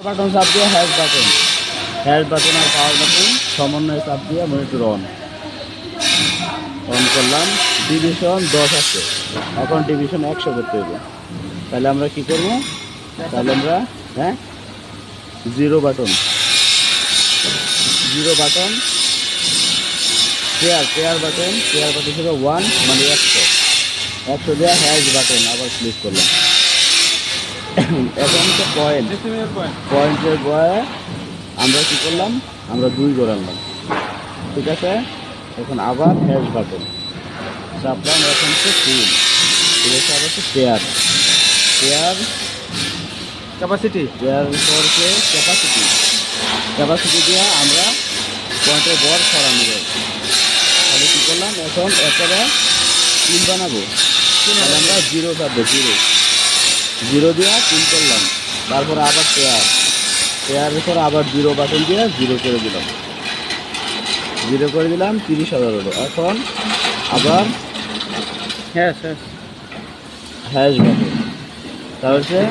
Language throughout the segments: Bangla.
বাটন চাপ দিয়ে হ্যাশ বাটন আর পাওয়ার বাটন সমন্বয়ে চাপ দিয়ে মনিটর অন করলাম। ডিভিশন 10 আছে, এখন ডিভিশন 100 করতে হবে। তাহলে আমরা কি করব? তাহলে আমরা জিরো বাটন পেয়ার বাটন থেকে 1 মানে 100 দেওয়া হ্যাশ বাটন আবার ক্লিক করলাম। এখন তো পয়েন্টের বয়ে আমরা কি করলাম? আমরা 2 করে আনলাম, ঠিক আছে। এখন আবার হ্যাশ বাটন চাপলাম, এখন তো ফুল আবার তো পেয়ার ক্যাপাসিটি করছে ক্যাপাসিটি দিয়ে আমরা পয়েন্টের বর সরানো যায়। তাহলে কী করলাম? এখন একটা তিন বানাবো, তাহলে আমরা জিরো থাকবো, জিরো দিয়ে 3 করলাম। তারপরে আবার পেয়ারের পরে আবার জিরো বাটন দিয়ে জিরো করে দিলাম 30,000 হলো। এখন আবার হ্যাশ বাটন, তারপরে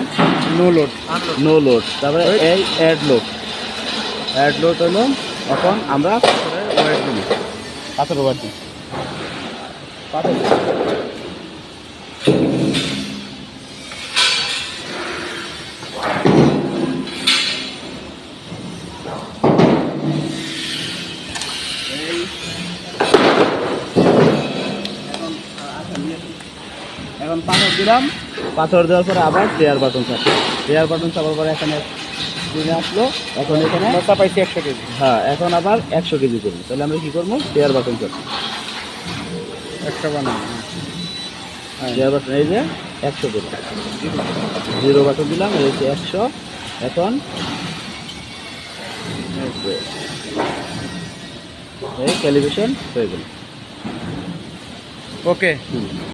নো লোড, তারপরে এই অ্যাড লোড হলো। এখন আমরা ওয়েট দিই, পাথরের বাটি এখন পাথর দিলাম। পাথর দেওয়ার পরে আবার প্লেয়ার বাটন চাপার পরে এখানে আসলো। এখন এখানে পাইছি 100 কেজি। হ্যাঁ, এখন আবার 100 কেজি করবো। তাহলে আমরা কি করবো? প্লেয়ার বাটন চাপবো, 100 বানাবো। প্লেয়ার বাটন এই যে 100 দিলাম, জিরো বাটন দিলাম, এই হচ্ছে 100। এখন এই ক্যালিব্রেশন হয়ে গেল। ওকে।